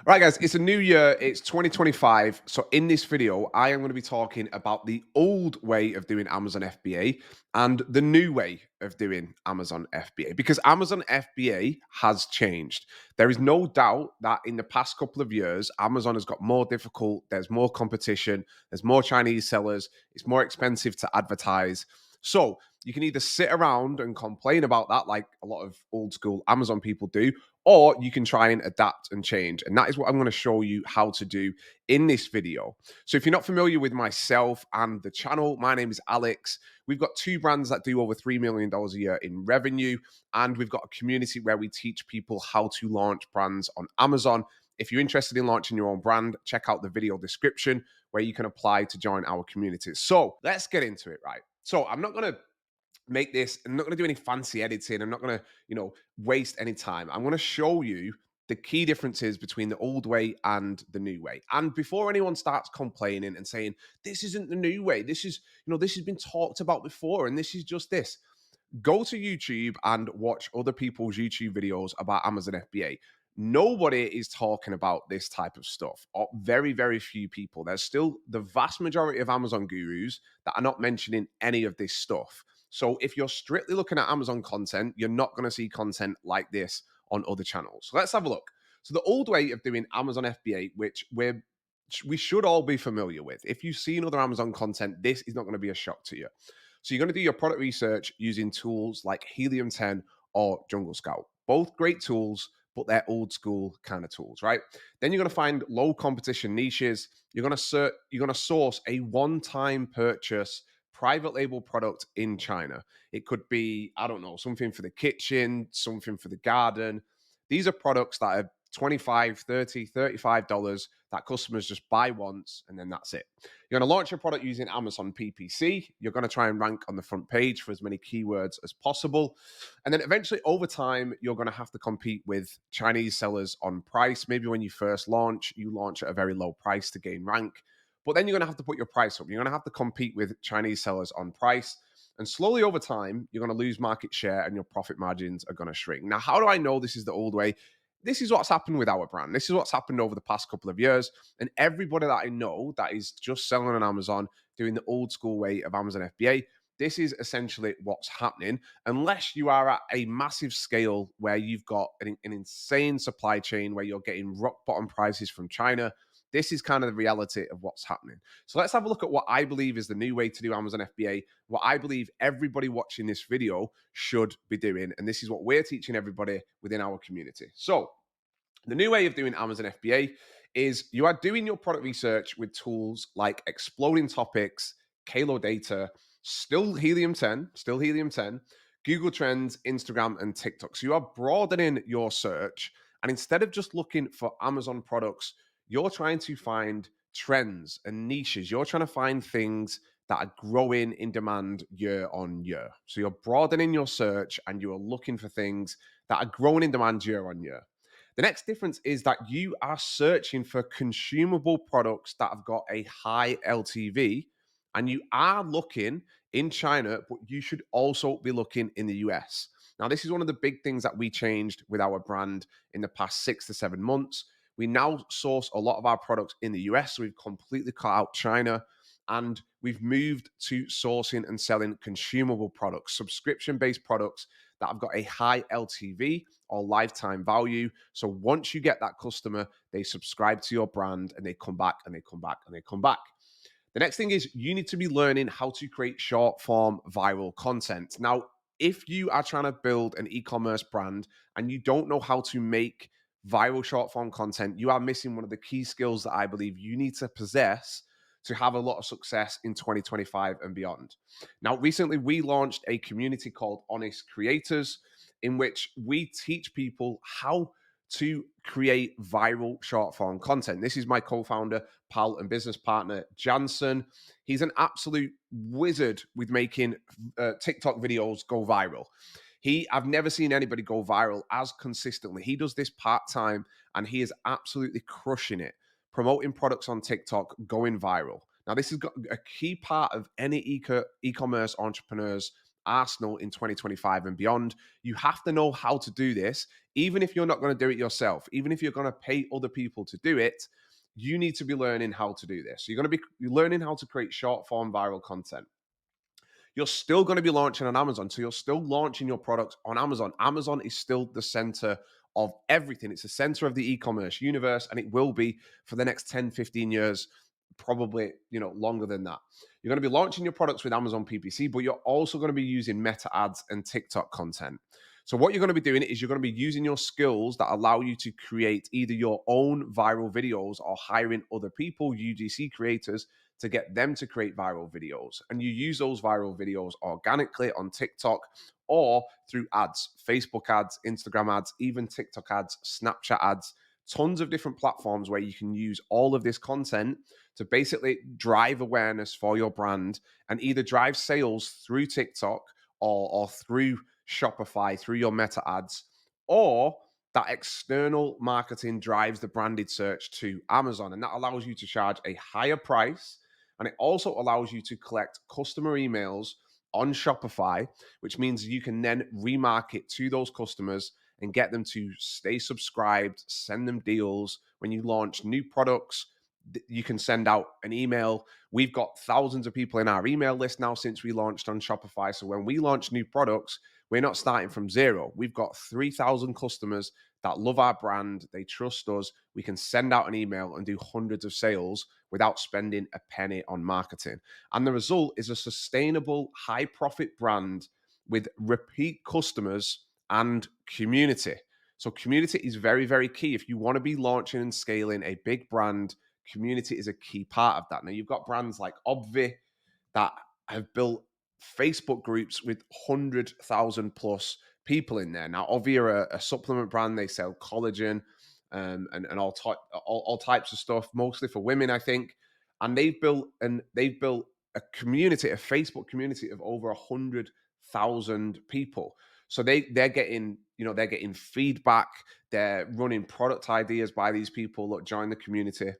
Right, guys, it's a new year. It's 2025. So, in this video, I am going to be talking about the old way of doing Amazon FBA and the new way of doing Amazon FBA because Amazon FBA has changed. There is no doubt that in the past couple of years, Amazon has got more difficult. There's more competition, there's more Chinese sellers, it's more expensive to advertise. So, you can either sit around and complain about that, like a lot of old school Amazon people do, or you can try and adapt and change. And that is what I'm going to show you how to do in this video. So if you're not familiar with myself and the channel, my name is Alex. We've got two brands that do over $3 million a year in revenue. And we've got a community where we teach people how to launch brands on Amazon. If you're interested in launching your own brand, check out the video description where you can apply to join our community. So let's get into it, right? So I'm not going to make this. I'm not going to do any fancy editing. I'm not going to, waste any time. I'm going to show you the key differences between the old way and the new way. And before anyone starts complaining and saying this isn't the new way, this is, this has been talked about before, and this is just this. Go to YouTube and watch other people's YouTube videos about Amazon FBA. Nobody is talking about this type of stuff, or very, very few people. There's still the vast majority of Amazon gurus that are not mentioning any of this stuff. So if you're strictly looking at Amazon content, you're not going to see content like this on other channels. So let's have a look. So the old way of doing Amazon FBA, which we should all be familiar with. If you've seen other Amazon content, this is not going to be a shock to you. So you're going to do your product research using tools like Helium 10 or Jungle Scout. Both great tools, but they're old school kind of tools, right? Then you're going to find low competition niches. You're going to source a one-time purchase private label product in China. It could be, I don't know, something for the kitchen, something for the garden. These are products that are 25, 30, $35 that customers just buy once and then that's it. You're going to launch your product using Amazon PPC. You're going to try and rank on the front page for as many keywords as possible. And then eventually over time, you're going to have to compete with Chinese sellers on price. Maybe when you first launch, you launch at a very low price to gain rank. But then you're going to have to put your price up. You're going to have to compete with Chinese sellers on price. And slowly over time, you're going to lose market share and your profit margins are going to shrink. Now, how do I know this is the old way? This is what's happened with our brand. This is what's happened over the past couple of years. And everybody that I know that is just selling on Amazon, doing the old school way of Amazon FBA, this is essentially what's happening. Unless you are at a massive scale where you've got an insane supply chain, where you're getting rock bottom prices from China, this is kind of the reality of what's happening. So let's have a look at what I believe is the new way to do Amazon FBA, what I believe everybody watching this video should be doing. And this is what we're teaching everybody within our community. So the new way of doing Amazon FBA is you are doing your product research with tools like Exploding Topics, Kalo Data, Helium 10, Google Trends, Instagram, and TikTok. So you are broadening your search. And instead of just looking for Amazon products, you're trying to find trends and niches. You're trying to find things that are growing in demand year on year. So you're broadening your search and you are looking for things that are growing in demand year on year. The next difference is that you are searching for consumable products that have got a high LTV, and you are looking in China, but you should also be looking in the US. Now, this is one of the big things that we changed with our brand in the past 6 to 7 months. We now source a lot of our products in the US. So we've completely cut out China and we've moved to sourcing and selling consumable products, subscription based products that have got a high LTV or lifetime value. So once you get that customer, they subscribe to your brand and they come back and they come back and they come back. The next thing is you need to be learning how to create short form viral content. Now, if you are trying to build an e-commerce brand and you don't know how to make viral short form content, you are missing one of the key skills that I believe you need to possess to have a lot of success in 2025 and beyond. Now, recently we launched a community called Honest Creators, in which we teach people how to create viral short form content. This is my co-founder, pal, and business partner, Jansen. He's an absolute wizard with making TikTok videos go viral. I've never seen anybody go viral as consistently. He does this part-time and he is absolutely crushing it, promoting products on TikTok, going viral. Now, this has got a key part of any e-commerce entrepreneur's arsenal in 2025 and beyond. You have to know how to do this, even if you're not going to do it yourself, even if you're going to pay other people to do it. You need to be learning how to do this. You're going to be learning how to create short form viral content. You're still going to be launching on Amazon. So you're still launching your products on Amazon. Amazon is still the center of everything. It's the center of the e-commerce universe, and it will be for the next 10, 15 years, probably, longer than that. You're going to be launching your products with Amazon PPC, but you're also going to be using meta ads and TikTok content. So what you're going to be doing is you're going to be using your skills that allow you to create either your own viral videos or hiring other people, UGC creators, to get them to create viral videos. And you use those viral videos organically on TikTok or through ads, Facebook ads, Instagram ads, even TikTok ads, Snapchat ads, tons of different platforms where you can use all of this content to basically drive awareness for your brand and either drive sales through TikTok or through Shopify, through your meta ads, or that external marketing drives the branded search to Amazon. And that allows you to charge a higher price. And it also allows you to collect customer emails on Shopify, which means you can then remarket to those customers and get them to stay subscribed, send them deals. When you launch new products, you can send out an email. We've got thousands of people in our email list now since we launched on Shopify. So when we launch new products, we're not starting from zero. We've got 3,000 customers that love our brand. They trust us. We can send out an email and do hundreds of sales without spending a penny on marketing. And the result is a sustainable, high profit brand with repeat customers and community. So community is very, very key. If you want to be launching and scaling a big brand, community is a key part of that. Now, you've got brands like Obvi that have built Facebook groups with 100,000 plus people in there. Now, Obvi are a supplement brand. They sell collagen and all types of stuff, mostly for women, I think. And they've built a community, a Facebook community of over 100,000 people. So they're getting feedback. They're running product ideas by these people. Look, join the community.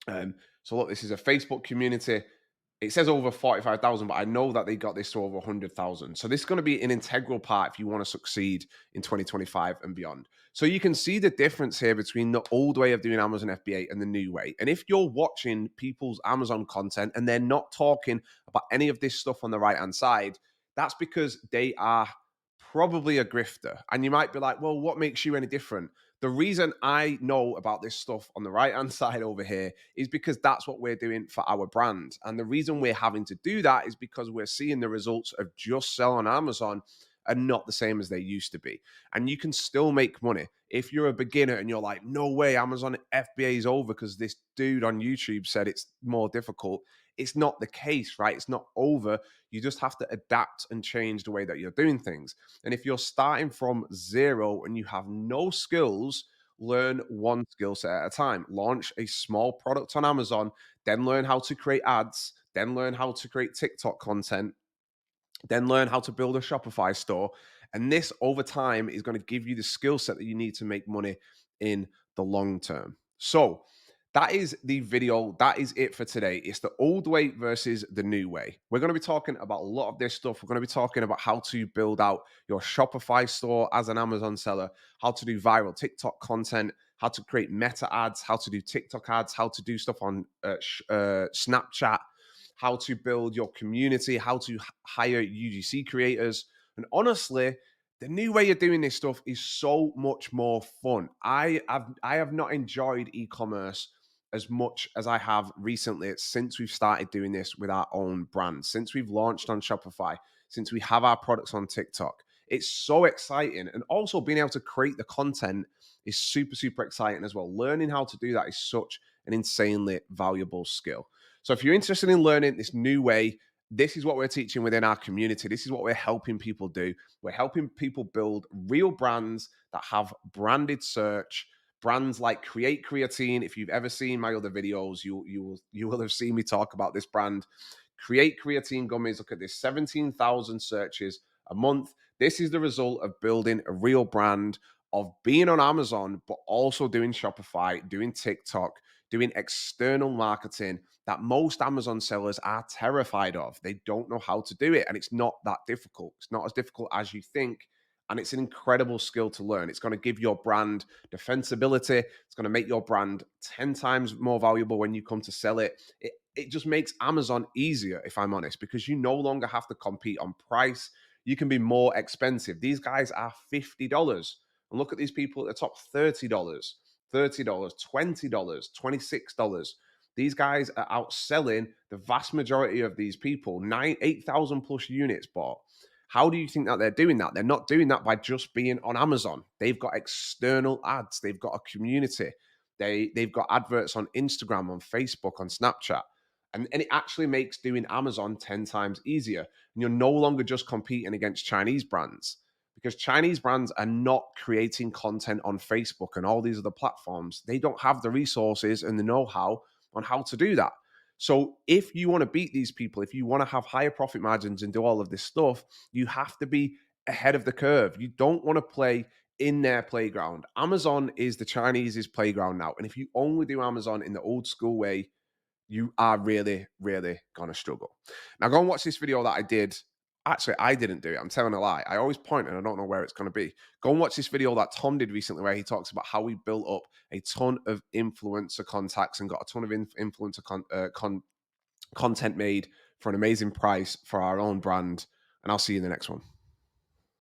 So look, this is a Facebook community. It says over 45,000, but I know that they got this to over 100,000. So this is going to be an integral part if you want to succeed in 2025 and beyond. So you can see the difference here between the old way of doing Amazon FBA and the new way. And if you're watching people's Amazon content and they're not talking about any of this stuff on the right-hand side, that's because they are probably a grifter. And you might be like, well, what makes you any different? The reason I know about this stuff on the right-hand side over here is because that's what we're doing for our brand. And the reason we're having to do that is because we're seeing the results of just selling on Amazon are not the same as they used to be. And you can still make money. If you're a beginner and you're like, no way, Amazon FBA is over because this dude on YouTube said it's more difficult. It's not the case, right? It's not over. You just have to adapt and change the way that you're doing things. And if you're starting from zero and you have no skills, learn one skill set at a time. Launch a small product on Amazon, then learn how to create ads, then learn how to create TikTok content, then learn how to build a Shopify store. And this over time is going to give you the skill set that you need to make money in the long term. So that is the video. That is it for today. It's the old way versus the new way. We're going to be talking about a lot of this stuff. We're going to be talking about how to build out your Shopify store as an Amazon seller, how to do viral TikTok content, how to create meta ads, how to do TikTok ads, how to do stuff on Snapchat, how to build your community, how to hire UGC creators. And honestly, the new way of doing this stuff is so much more fun. I have not enjoyed e-commerce as much as I have recently since we've started doing this with our own brand, since we've launched on Shopify, since we have our products on TikTok. It's so exciting. And also being able to create the content is super, super exciting as well. Learning how to do that is such an insanely valuable skill. So if you're interested in learning this new way, this is what we're teaching within our community. This is what we're helping people do. We're helping people build real brands that have branded search, brands like Create Creatine. If you've ever seen my other videos, you will have seen me talk about this brand. Create Creatine gummies. Look at this, 17,000 searches a month. This is the result of building a real brand of being on Amazon, but also doing Shopify, doing TikTok, doing external marketing that most Amazon sellers are terrified of. They don't know how to do it, and it's not that difficult. It's not as difficult as you think. And it's an incredible skill to learn. It's going to give your brand defensibility. It's going to make your brand 10 times more valuable when you come to sell it. It just makes Amazon easier, if I'm honest, because you no longer have to compete on price. You can be more expensive. These guys are $50. And look at these people at the top, $30, $30, $20, $26. These guys are outselling the vast majority of these people, 8,000 plus units bought. How do you think that they're doing that? They're not doing that by just being on Amazon. They've got external ads. They've got a community. They've got adverts on Instagram, on Facebook, on Snapchat. And it actually makes doing Amazon 10 times easier. And you're no longer just competing against Chinese brands, because Chinese brands are not creating content on Facebook and all these other platforms. They don't have the resources and the know-how on how to do that. So if you want to beat these people, if you want to have higher profit margins and do all of this stuff, you have to be ahead of the curve. You don't want to play in their playground. Amazon is the Chinese's playground now. And if you only do Amazon in the old school way, you are really, really going to struggle. Now, go and watch this video that I did. Actually, I didn't do it. I'm telling a lie. I always point and I don't know where it's going to be. Go and watch this video that Tom did recently where he talks about how we built up a ton of influencer contacts and got a ton of influencer content made for an amazing price for our own brand. And I'll see you in the next one.